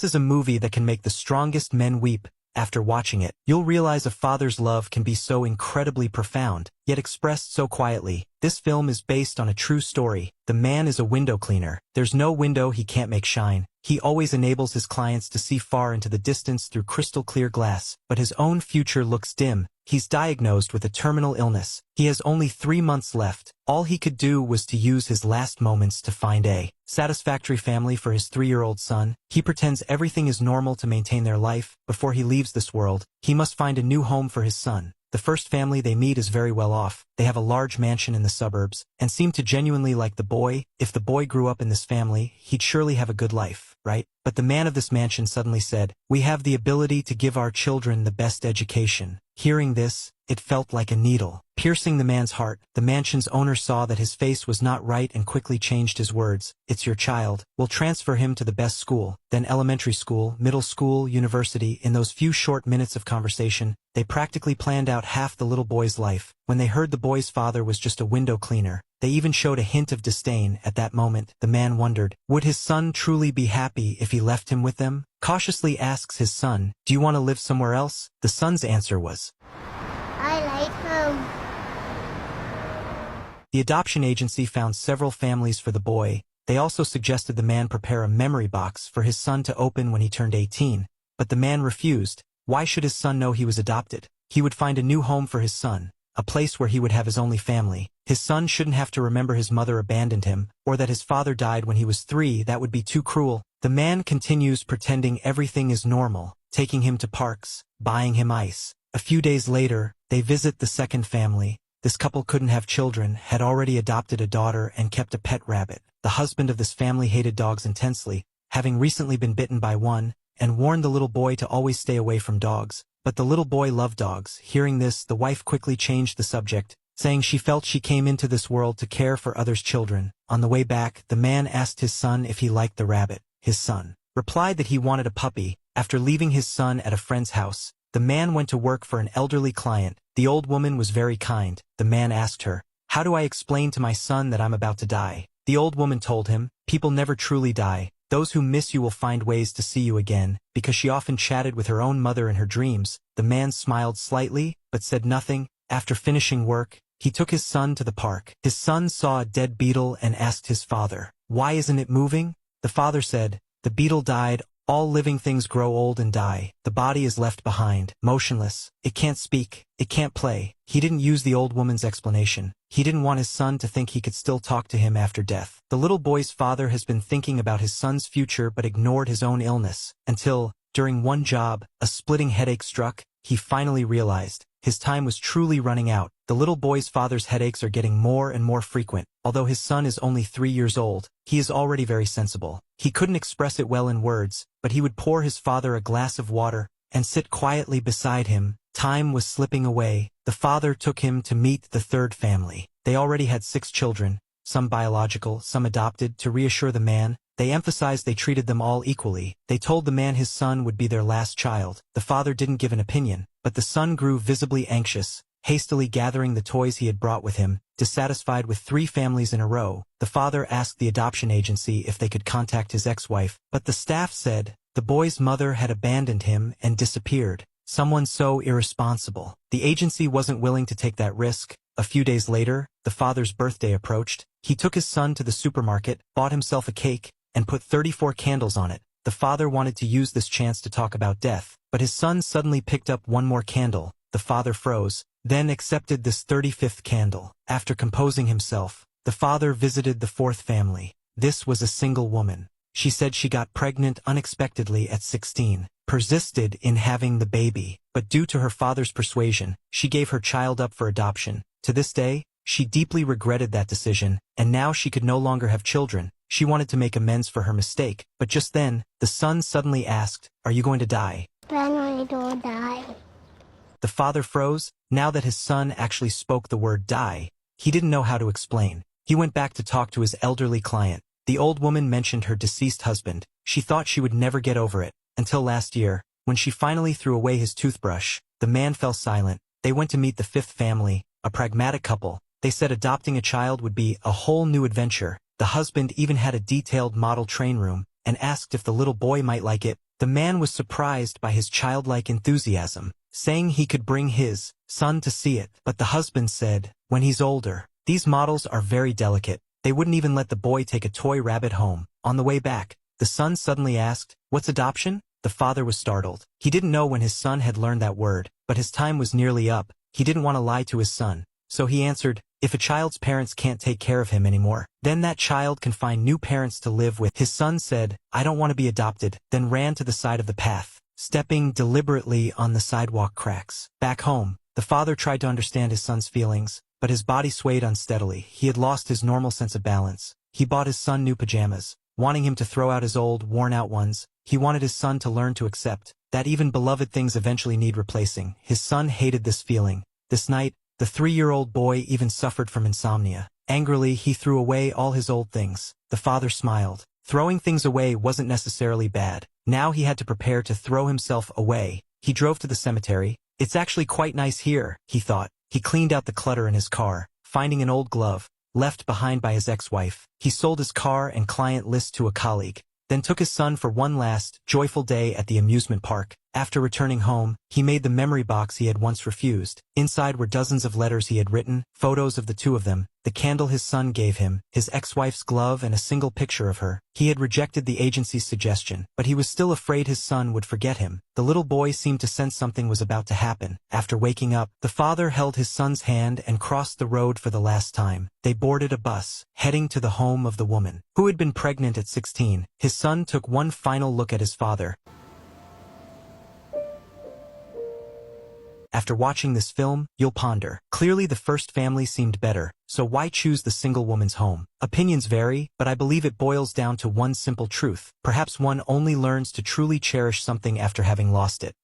This is a movie that can make the strongest men weep. After watching it, you'll realize a father's love can be so incredibly profound, yet expressed so quietly. This film is based on a true story. The man is a window cleaner. There's no window he can't make shine. He always enables his clients to see far into the distance through crystal clear glass, but his own future looks dim. He's diagnosed with a terminal illness. He has only 3 months left. All he could do was to use his last moments to find a satisfactory family for his 3-year-old son. He pretends everything is normal to maintain their life. Before he leaves this world, he must find a new home for his son. The first family they meet is very well off. They have a large mansion in the suburbs, and seem to genuinely like the boy. If the boy grew up in this family, he'd surely have a good life, right? But the man of this mansion suddenly said, "We have the ability to give our children the best education." Hearing this, it felt like a needle, piercing the man's heart. The mansion's owner saw that his face was not right and quickly changed his words. "It's your child. We'll transfer him to the best school." Then elementary school, middle school, university. In those few short minutes of conversation, they practically planned out half the little boy's life. When they heard the boy's father was just a window cleaner, they even showed a hint of disdain. At that moment, the man wondered, would his son truly be happy if he left him with them? Cautiously asks his son, "Do you want to live somewhere else?" The son's answer was, "I like him." The adoption agency found several families for the boy. They also suggested the man prepare a memory box for his son to open when he turned 18. But the man refused. Why should his son know he was adopted? He would find a new home for his son, a place where he would have his only family. His son shouldn't have to remember his mother abandoned him, or that his father died when he was 3. That would be too cruel. The man continues pretending everything is normal, taking him to parks, buying him ice. A few days later, they visit the second family. This couple couldn't have children, had already adopted a daughter and kept a pet rabbit. The husband of this family hated dogs intensely, having recently been bitten by one, and warned the little boy to always stay away from dogs. But the little boy loved dogs. Hearing this, the wife quickly changed the subject, saying she felt she came into this world to care for others' children. On the way back, the man asked his son if he liked the rabbit. His son replied that he wanted a puppy. After leaving his son at a friend's house, the man went to work for an elderly client. The old woman was very kind. The man asked her, "How do I explain to my son that I'm about to die?" The old woman told him, "People never truly die. Those who miss you will find ways to see you again," because she often chatted with her own mother in her dreams. The man smiled slightly, but said nothing. After finishing work, he took his son to the park. His son saw a dead beetle and asked his father, "Why isn't it moving?" The father said, "The beetle died. All living things grow old and die. The body is left behind, motionless. It can't speak. It can't play." He didn't use the old woman's explanation. He didn't want his son to think he could still talk to him after death. The little boy's father has been thinking about his son's future but ignored his own illness, until, during one job, a splitting headache struck. He finally realized his time was truly running out. The little boy's father's headaches are getting more and more frequent. Although his son is only 3 years old, he is already very sensible. He couldn't express it well in words, but he would pour his father a glass of water and sit quietly beside him. Time was slipping away. The father took him to meet the third family. They already had 6 children, some biological, some adopted. To reassure the man, they emphasized they treated them all equally. They told the man his son would be their last child. The father didn't give an opinion, but the son grew visibly anxious, hastily gathering the toys he had brought with him. Dissatisfied with 3 families in a row, the father asked the adoption agency if they could contact his ex-wife, but the staff said the boy's mother had abandoned him and disappeared. Someone so irresponsible. The agency wasn't willing to take that risk. A few days later, the father's birthday approached. He took his son to the supermarket, bought himself a cake, and put 34 candles on it. The father wanted to use this chance to talk about death, but his son suddenly picked up one more candle. The father froze, then accepted this 35th candle. After composing himself, the father visited the 4th family. This was a single woman. She said she got pregnant unexpectedly at 16, persisted in having the baby, but due to her father's persuasion, she gave her child up for adoption. To this day, she deeply regretted that decision, and now she could no longer have children. She wanted to make amends for her mistake, but just then, the son suddenly asked, "Are you going to die?" "When I don't die." The father froze. Now that his son actually spoke the word die, he didn't know how to explain. He went back to talk to his elderly client. The old woman mentioned her deceased husband. She thought she would never get over it, until last year, when she finally threw away his toothbrush. The man fell silent. They went to meet the 5th family, a pragmatic couple. They said adopting a child would be a whole new adventure. The husband even had a detailed model train room, and asked if the little boy might like it. The man was surprised by his childlike enthusiasm, saying he could bring his son to see it. But the husband said, when he's older, these models are very delicate. They wouldn't even let the boy take a toy rabbit home. On the way back, the son suddenly asked, "What's adoption?" The father was startled. He didn't know when his son had learned that word, but his time was nearly up. He didn't want to lie to his son. So he answered, if a child's parents can't take care of him anymore, then that child can find new parents to live with. His son said, I don't want to be adopted, then ran to the side of the path, stepping deliberately on the sidewalk cracks. Back home, the father tried to understand his son's feelings, but his body swayed unsteadily. He had lost his normal sense of balance. He bought his son new pajamas, wanting him to throw out his old, worn-out ones. He wanted his son to learn to accept that even beloved things eventually need replacing. His son hated this feeling. This night, the 3-year-old boy even suffered from insomnia. Angrily, he threw away all his old things. The father smiled. Throwing things away wasn't necessarily bad. Now he had to prepare to throw himself away. He drove to the cemetery. It's actually quite nice here, he thought. He cleaned out the clutter in his car, finding an old glove, left behind by his ex-wife. He sold his car and client list to a colleague, then took his son for one last, joyful day at the amusement park. After returning home, he made the memory box he had once refused. Inside were dozens of letters he had written, photos of the two of them, the candle his son gave him, his ex-wife's glove and a single picture of her. He had rejected the agency's suggestion, but he was still afraid his son would forget him. The little boy seemed to sense something was about to happen. After waking up, the father held his son's hand and crossed the road for the last time. They boarded a bus, heading to the home of the woman, who had been pregnant at 16. His son took one final look at his father. After watching this film, you'll ponder. Clearly the first family seemed better, so why choose the single woman's home? Opinions vary, but I believe it boils down to one simple truth. Perhaps one only learns to truly cherish something after having lost it.